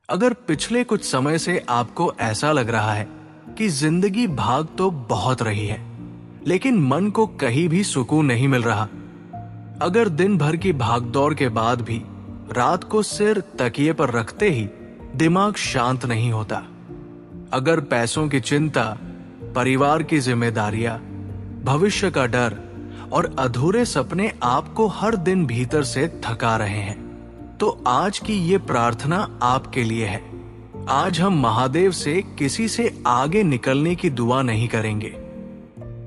अगर पिछले कुछ समय से आपको ऐसा लग रहा है कि जिंदगी भाग तो बहुत रही है, लेकिन मन को कहीं भी सुकून नहीं मिल रहा, अगर दिन भर की भागदौड़ के बाद भी रात को सिर तकिए पर रखते ही दिमाग शांत नहीं होता, अगर पैसों की चिंता, परिवार की जिम्मेदारियां, भविष्य का डर और अधूरे सपने आपको हर दिन भीतर से थका रहे हैं, तो आज की ये प्रार्थना आपके लिए है। आज हम महादेव से किसी से आगे निकलने की दुआ नहीं करेंगे।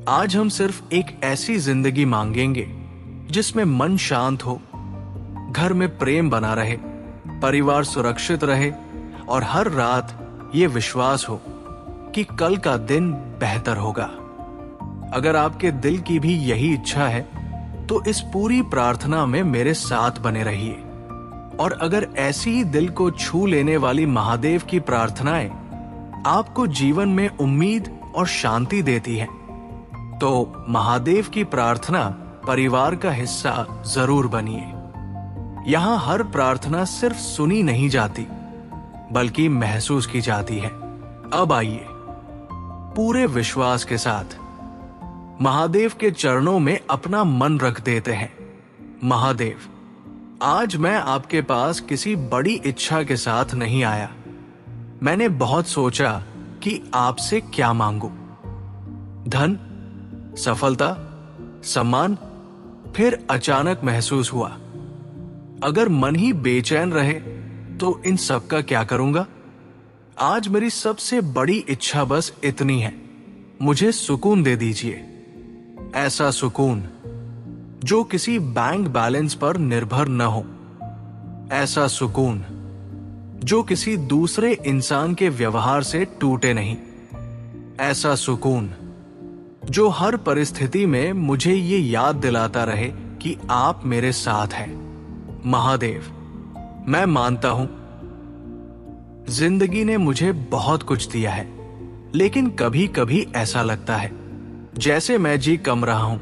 आज हम सिर्फ एक ऐसी जिंदगी मांगेंगे जिसमें मन शांत हो, घर में प्रेम बना रहे, परिवार सुरक्षित रहे और हर रात ये विश्वास हो कि कल का दिन बेहतर होगा। अगर आपके दिल की भी यही इच्छा है तो इस पूरी प्रार्थना में मेरे साथ बने रहिए। और अगर ऐसी ही दिल को छू लेने वाली महादेव की प्रार्थनाएं आपको जीवन में उम्मीद और शांति देती हैं, तो महादेव की प्रार्थना परिवार का हिस्सा जरूर बनिए। यहां हर प्रार्थना सिर्फ सुनी नहीं जाती, बल्कि महसूस की जाती है। अब आइए पूरे विश्वास के साथ महादेव के चरणों में अपना मन रख देते हैं। महादेव, आज मैं आपके पास किसी बड़ी इच्छा के साथ नहीं आया। मैंने बहुत सोचा कि आपसे क्या मांगू। धन, सफलता, सम्मान, फिर अचानक महसूस हुआ अगर मन ही बेचैन रहे तो इन सब का क्या करूंगा। आज मेरी सबसे बड़ी इच्छा बस इतनी है, मुझे सुकून दे दीजिए। ऐसा सुकून जो किसी बैंक बैलेंस पर निर्भर न हो, ऐसा सुकून जो किसी दूसरे इंसान के व्यवहार से टूटे नहीं, ऐसा सुकून जो हर परिस्थिति में मुझे ये याद दिलाता रहे कि आप मेरे साथ हैं। महादेव, मैं मानता हूं जिंदगी ने मुझे बहुत कुछ दिया है, लेकिन कभी कभी ऐसा लगता है जैसे मैं जी कम रहा हूं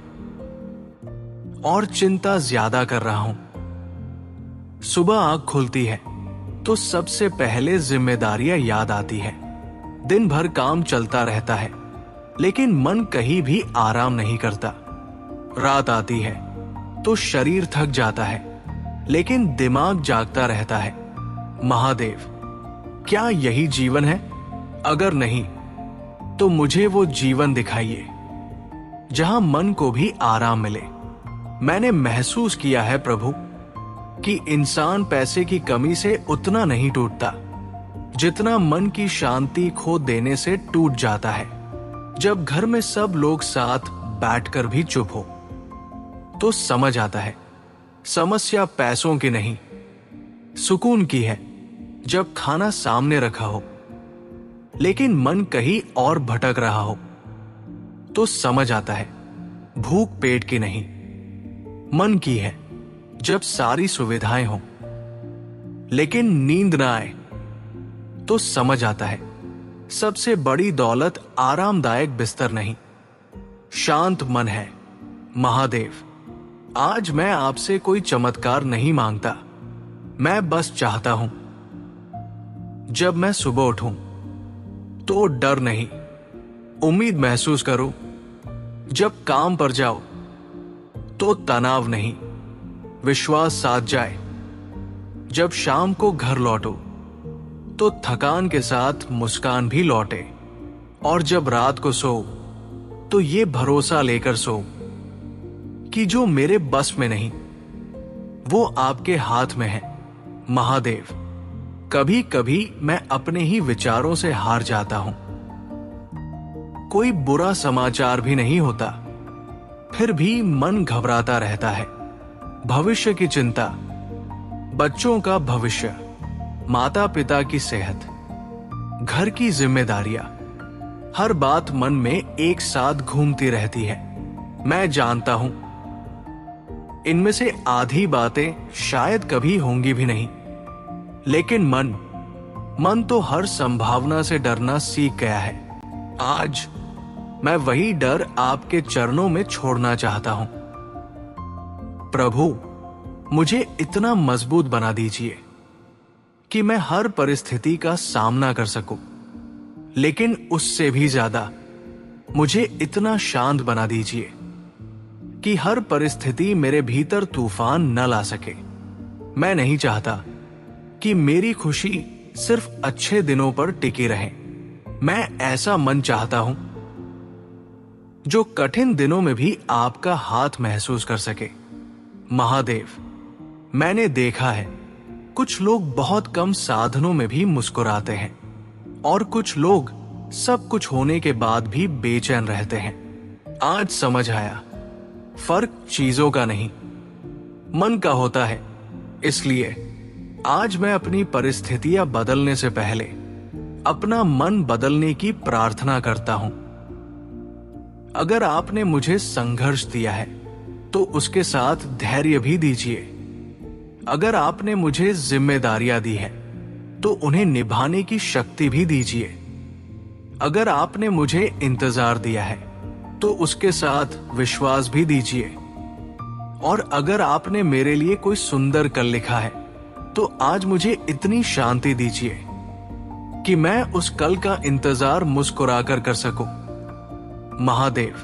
और चिंता ज्यादा कर रहा हूं। सुबह आंख खुलती है तो सबसे पहले जिम्मेदारियां याद आती है। दिन भर काम चलता रहता है, लेकिन मन कहीं भी आराम नहीं करता। रात आती है तो शरीर थक जाता है, लेकिन दिमाग जागता रहता है। महादेव, क्या यही जीवन है? अगर नहीं तो मुझे वो जीवन दिखाइए जहां मन को भी आराम मिले। मैंने महसूस किया है प्रभु कि इंसान पैसे की कमी से उतना नहीं टूटता जितना मन की शांति खो देने से टूट जाता है। जब घर में सब लोग साथ बैठकर भी चुप हो तो समझ आता है समस्या पैसों की नहीं, सुकून की है। जब खाना सामने रखा हो लेकिन मन कहीं और भटक रहा हो तो समझ आता है भूख पेट की नहीं, मन की है। जब सारी सुविधाएं हो लेकिन नींद ना आए तो समझ आता है सबसे बड़ी दौलत आरामदायक बिस्तर नहीं, शांत मन है। महादेव, आज मैं आपसे कोई चमत्कार नहीं मांगता, मैं बस चाहता हूं जब मैं सुबह उठूं तो डर नहीं, उम्मीद महसूस करूं। जब काम पर जाओ तो तनाव नहीं, विश्वास साथ जाए। जब शाम को घर लौटो तो थकान के साथ मुस्कान भी लौटे। और जब रात को सो तो ये भरोसा लेकर सो कि जो मेरे बस में नहीं वो आपके हाथ में है। महादेव, कभी कभी मैं अपने ही विचारों से हार जाता हूं। कोई बुरा समाचार भी नहीं होता, फिर भी मन घबराता रहता है। भविष्य की चिंता, बच्चों का भविष्य, माता पिता की सेहत, घर की जिम्मेदारियां, हर बात मन में एक साथ घूमती रहती है। मैं जानता हूं इनमें से आधी बातें शायद कभी होंगी भी नहीं, लेकिन मन तो हर संभावना से डरना सीख गया है। आज मैं वही डर आपके चरणों में छोड़ना चाहता हूं। प्रभु, मुझे इतना मजबूत बना दीजिए कि मैं हर परिस्थिति का सामना कर सकूं, लेकिन उससे भी ज्यादा मुझे इतना शांत बना दीजिए कि हर परिस्थिति मेरे भीतर तूफान न ला सके। मैं नहीं चाहता कि मेरी खुशी सिर्फ अच्छे दिनों पर टिकी रहे। मैं ऐसा मन चाहता हूं जो कठिन दिनों में भी आपका हाथ महसूस कर सके। महादेव, मैंने देखा है कुछ लोग बहुत कम साधनों में भी मुस्कुराते हैं और कुछ लोग सब कुछ होने के बाद भी बेचैन रहते हैं। आज समझ आया, फर्क चीजों का नहीं, मन का होता है। इसलिए आज मैं अपनी परिस्थितियां बदलने से पहले अपना मन बदलने की प्रार्थना करता हूं। अगर आपने मुझे संघर्ष दिया है तो उसके साथ धैर्य भी दीजिए। अगर आपने मुझे जिम्मेदारियां दी है तो उन्हें निभाने की शक्ति भी दीजिए। अगर आपने मुझे इंतजार दिया है तो उसके साथ विश्वास भी दीजिए। और अगर आपने मेरे लिए कोई सुंदर कल लिखा है तो आज मुझे इतनी शांति दीजिए कि मैं उस कल का इंतजार मुस्कुराकर कर सकूं। महादेव,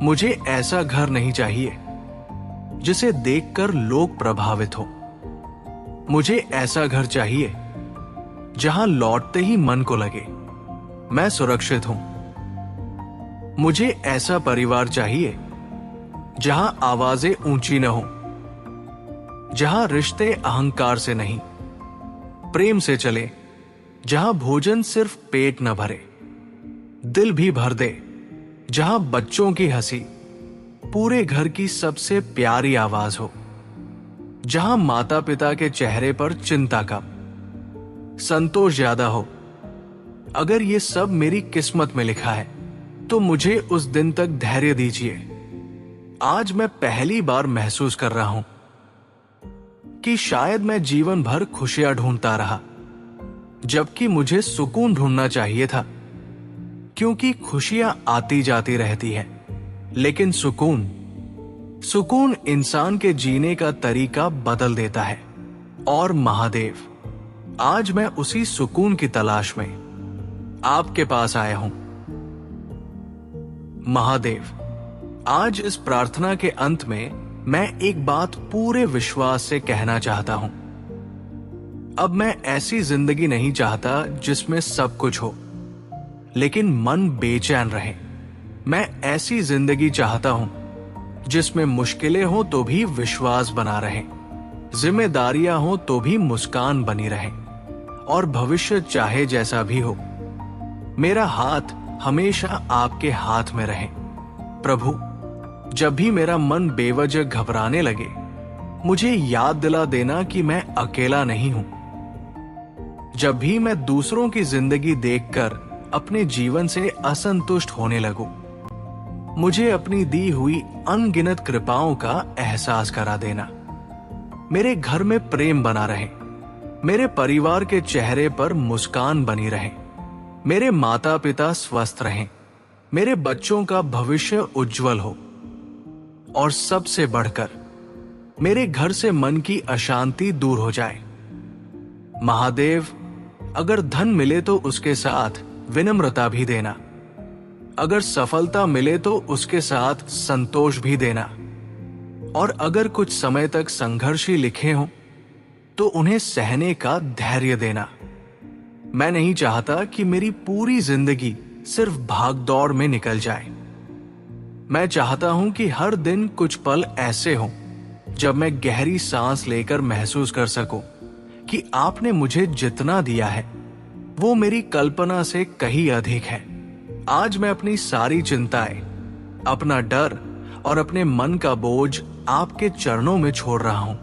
मुझे ऐसा घर नहीं चाहिए जिसे देखकर लोग प्रभावित हो। मुझे ऐसा घर चाहिए जहां लौटते ही मन को लगे मैं सुरक्षित हूं। मुझे ऐसा परिवार चाहिए जहां आवाजें ऊंची न हो, जहां रिश्ते अहंकार से नहीं प्रेम से चले, जहां भोजन सिर्फ पेट न भरे दिल भी भर दे, जहां बच्चों की हंसी पूरे घर की सबसे प्यारी आवाज हो, जहां माता पिता के चेहरे पर चिंता कम, संतोष ज्यादा हो। अगर ये सब मेरी किस्मत में लिखा है तो मुझे उस दिन तक धैर्य दीजिए। आज मैं पहली बार महसूस कर रहा हूं कि शायद मैं जीवन भर खुशियां ढूंढता रहा, जबकि मुझे सुकून ढूंढना चाहिए था। क्योंकि खुशियां आती जाती रहती है, लेकिन सुकून इंसान के जीने का तरीका बदल देता है। और महादेव, आज मैं उसी सुकून की तलाश में आपके पास आया हूं। महादेव, आज इस प्रार्थना के अंत में मैं एक बात पूरे विश्वास से कहना चाहता हूं। अब मैं ऐसी जिंदगी नहीं चाहता जिसमें सब कुछ हो लेकिन मन बेचैन रहे। मैं ऐसी जिंदगी चाहता हूं जिसमें मुश्किलें हो तो भी विश्वास बना रहे, जिम्मेदारियां हो तो भी मुस्कान बनी रहे, और भविष्य चाहे जैसा भी हो मेरा हाथ हमेशा आपके हाथ में रहे। प्रभु, जब भी मेरा मन बेवजह घबराने लगे मुझे याद दिला देना कि मैं अकेला नहीं हूं। जब भी मैं दूसरों की जिंदगी देखकर अपने जीवन से असंतुष्ट होने लगूं, मुझे अपनी दी हुई अनगिनत कृपाओं का एहसास करा देना। मेरे घर में प्रेम बना रहे, मेरे परिवार के चेहरे पर मुस्कान बनी रहे, मेरे माता पिता स्वस्थ रहें, मेरे बच्चों का भविष्य उज्जवल हो, और सबसे बढ़कर मेरे घर से मन की अशांति दूर हो जाए। महादेव, अगर धन मिले तो उसके साथ विनम्रता भी देना, अगर सफलता मिले तो उसके साथ संतोष भी देना, और अगर कुछ समय तक संघर्ष ही लिखे हों तो उन्हें सहने का धैर्य देना। मैं नहीं चाहता कि मेरी पूरी जिंदगी सिर्फ भागदौड़ में निकल जाए। मैं चाहता हूं कि हर दिन कुछ पल ऐसे हों जब मैं गहरी सांस लेकर महसूस कर सकूं कि आपने मुझे जितना दिया है वो मेरी कल्पना से कहीं अधिक है। आज मैं अपनी सारी चिंताएं, अपना डर और अपने मन का बोझ आपके चरणों में छोड़ रहा हूं।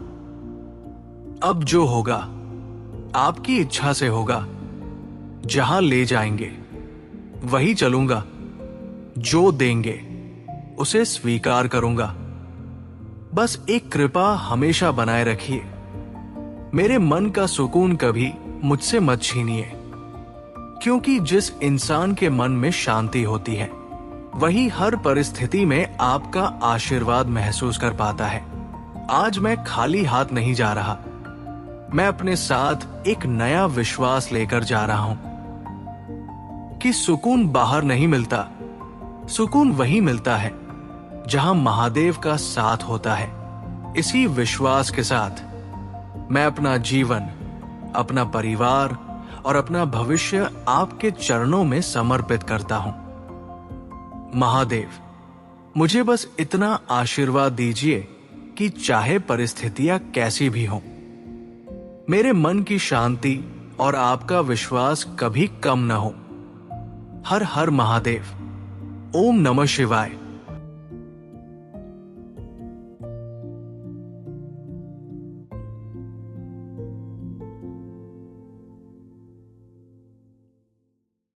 अब जो होगा आपकी इच्छा से होगा। जहां ले जाएंगे वही चलूंगा, जो देंगे उसे स्वीकार करूंगा। बस एक कृपा हमेशा बनाए रखिए, मेरे मन का सुकून कभी मुझसे मत छीनिए, क्योंकि जिस इंसान के मन में शांति होती है वही हर परिस्थिति में आपका आशीर्वाद महसूस कर पाता है। आज मैं खाली हाथ नहीं जा रहा, मैं अपने साथ एक नया विश्वास लेकर जा रहा हूं कि सुकून बाहर नहीं मिलता, सुकून वही मिलता है जहां महादेव का साथ होता है। इसी विश्वास के साथ मैं अपना जीवन, अपना परिवार और अपना भविष्य आपके चरणों में समर्पित करता हूं। महादेव, मुझे बस इतना आशीर्वाद दीजिए कि चाहे परिस्थितियां कैसी भी हों, मेरे मन की शांति और आपका विश्वास कभी कम न हो। हर हर महादेव। ओम नमः शिवाय।